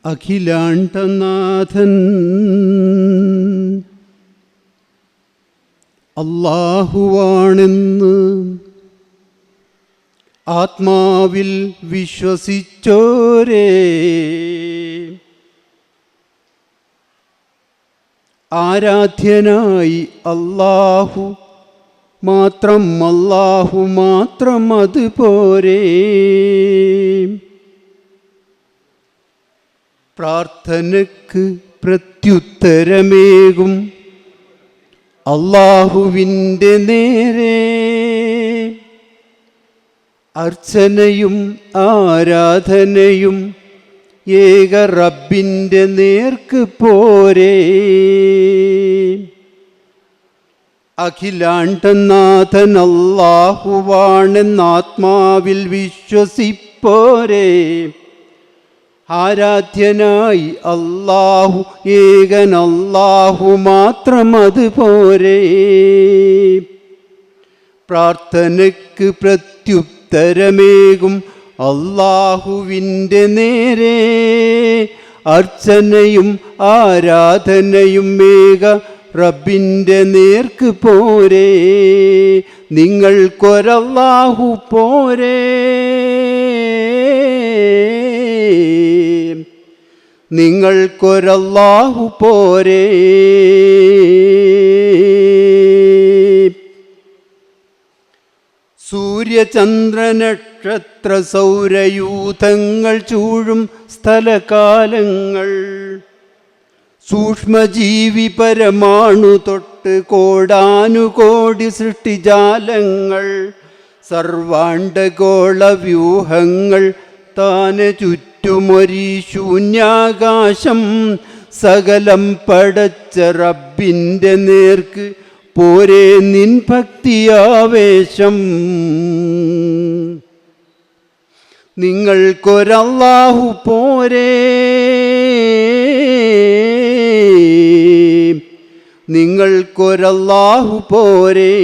അഖിലാണ്ടനാഥൻ അല്ലാഹുവാണെന്ന് ആത്മാവിൽ വിശ്വസിച്ചോരേ, ആരാധ്യനായി അല്ലാഹു മാത്രം, അല്ലാഹു മാത്രം അതുപോരേ. പ്രാർത്ഥനയ്ക്ക് പ്രത്യുത്തരമേകും അല്ലാഹുവിൻ്റെ നേരെ അർച്ചനയും ആരാധനയും ഏക റബ്ബിൻ്റെ നേർക്ക് പോരേ. അഖിലാണ്ടനാഥൻ അല്ലാഹുവാണെന്നാത്മാവിൽ വിശ്വസിപ്പോരേ, ആരാധ്യനായി അല്ലാഹു ഏകൻ അല്ലാഹു മാത്രം അതുപോരേ. പ്രാർത്ഥനയ്ക്ക് പ്രത്യുത്തരമേകും അല്ലാഹുവിൻ്റെ നേരെ അർച്ചനയും ആരാധനയും ഏക റബ്ബിൻ്റെ നേർക്ക് പോരേ. നിങ്ങൾക്കൊരല്ലാഹു പോരേ, നിങ്ങൾക്കൊരല്ലാഹു പോരേ. സൂര്യചന്ദ്രനക്ഷത്ര സൗരയൂഥങ്ങൾ ചൂഴും സ്ഥലകാലങ്ങൾ, സൂക്ഷ്മജീവി പരമാണു തൊട്ട് കോടാനുകോടി സൃഷ്ടിജാലങ്ങൾ, സർവാണ്ഡഗോള വ്യൂഹങ്ങൾ താനെ ചുറ്റുമൊരീ ശൂന്യാകാശം, സകലം പടച്ച റബ്ബിൻ്റെ നേർക്ക് പോരേ നിൻ ഭക്തിയാവേശം. നിങ്ങൾക്കൊരല്ലാഹു പോരേ, നിങ്ങൾക്കൊരല്ലാഹു പോരേ.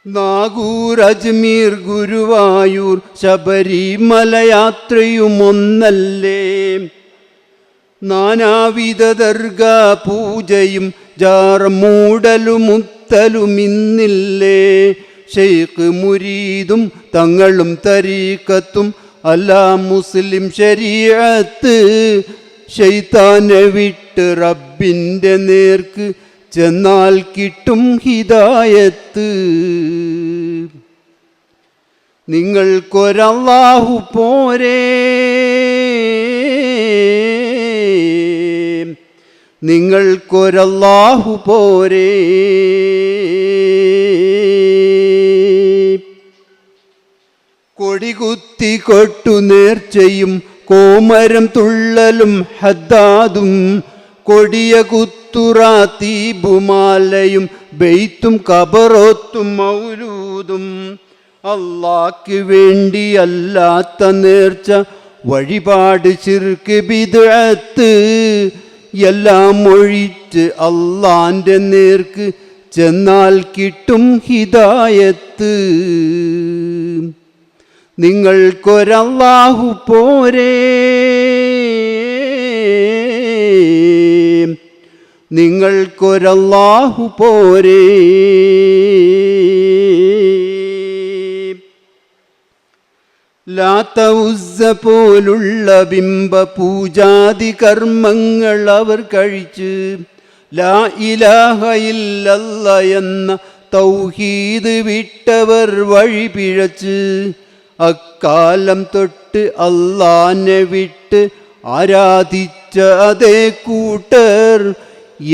നാഗൂർ, അജ്മീർ, ഗുരുവായൂർ, ശബരിമലയാത്രയുമൊന്നല്ലേ, നാനാവിധ ദർഗാ പൂജയും ജാറമൂടലും മുത്തലും ഇന്നില്ലേ. ശൈഖ് മുരീദും തങ്ങളും തരീഖത്തും അല്ലാ മുസ്ലിം ശരീഅത്ത്, ശൈത്താനെ വിട്ട് റബ്ബിൻ്റെ നേർക്ക് ചെന്നാൽ കിട്ടും ഹിദായത്ത്. നിങ്ങൾക്കൊരല്ലാഹു പോരേ, നിങ്ങൾക്കൊരല്ലാഹു പോരേ. കൊടികുത്തി കൊട്ടു നേർച്ചയും കോമരം തുള്ളലും ഹദ്ദാദും, കൊടിയ കുത്തുറാത്തീബുമാലയും ബെയ്ത്തും കബറോത്തും മൗലൂദും, അല്ലാഹ്ക്ക് വേണ്ടി അല്ലാത്ത നേർച്ച വഴിപാട് ശിർക്ക് ബിദ്അത്ത്, എല്ലാം ഒഴിച്ച് അല്ലാന്റെ നേർക്ക് ചെന്നാൽ കിട്ടും ഹിദായത്ത്. നിങ്ങൾക്കൊരല്ലാഹു പോരേ, നിങ്ങൾക്കൊരല്ലാഹു പോരേ. ലാത്ത ഉസ്സ പോലുള്ള ബിംബ പൂജാതി കർമ്മങ്ങൾ അവർ കഴിച്ച് ലാ ഇലാഹ ഇല്ലല്ലാഹ് എന്ന തൗഹീദ് വിട്ടവർ വഴി പിഴച്ച്, അക്കാലം തൊട്ട് അല്ലാഹനെ വിട്ട് ആരാധിച്ച അതേ കൂട്ടർ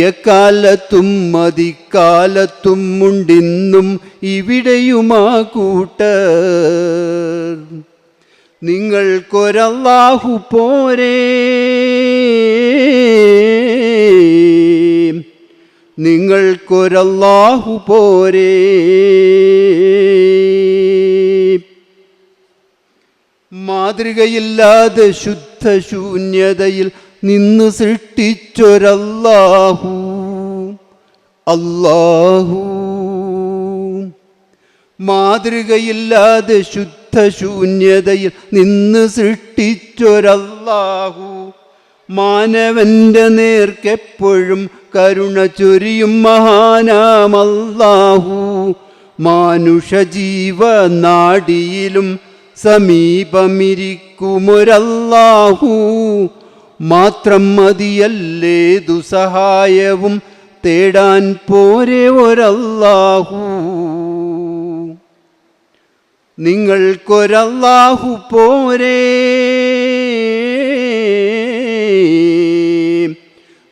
എക്കാലത്തും മതിക്കാലത്തും ഉണ്ടിന്നും ഇവിടെയുമാ കൂട്ടർ. നിങ്ങൾക്കൊരല്ലാഹു പോരേ, നിങ്ങൾക്കൊരല്ലാഹു പോരേ. മാതൃകയില്ലാതെ ശുദ്ധ ശൂന്യതയിൽ നിന്ന് സൃഷ്ടിച്ചൊരല്ലാഹു, അല്ലാഹു മാതൃകയില്ലാതെ ശുദ്ധശൂന്യതയിൽ നിന്ന് സൃഷ്ടിച്ചൊരല്ലാഹു മാനവന്റെ നേർക്കെപ്പോഴും കരുണ ചൊരിയും മഹാനാമല്ലാഹു മാനുഷജീവനാഡിയിലും സമീപമിരിക്കുമൊരല്ലാഹു മാത്രം മതിയല്ലേതു സഹായവും തേടാൻ പോരെ ഒരല്ലാഹു നിങ്ങൾക്കൊരല്ലാഹു പോരെ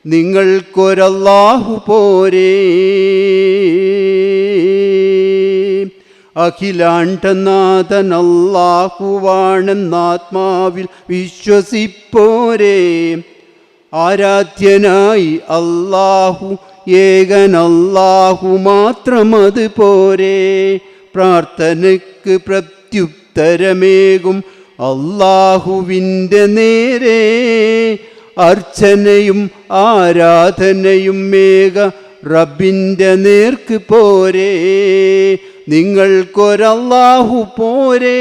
നിങ്ങൾക്കൊരല്ലാഹു പോരെ അഖിലാണ്ടനാഥൻ അല്ലാഹുവാണെന്നാത്മാവിൽ വിശ്വസിപ്പോരെ ആരാധ്യനായി അല്ലാഹു ഏകൻ അല്ലാഹു മാത്രമത് പോരെ പ്രാർത്ഥനയ്ക്ക് പ്രത്യുത്തരമേകും അല്ലാഹുവിൻ്റെ നേരെ അർച്ചനയും ആരാധനയും മേഘ റബ്ബിൻ്റെ നേർക്ക് പോരെ നിങ്ങൾക്കൊരല്ലാഹു പോരെ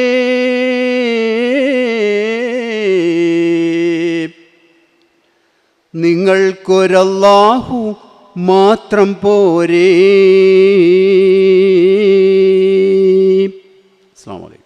നിങ്ങൾക്കൊരല്ലാഹു മാത്രം പോരെ. അസ്സലാമു അലൈക്കും.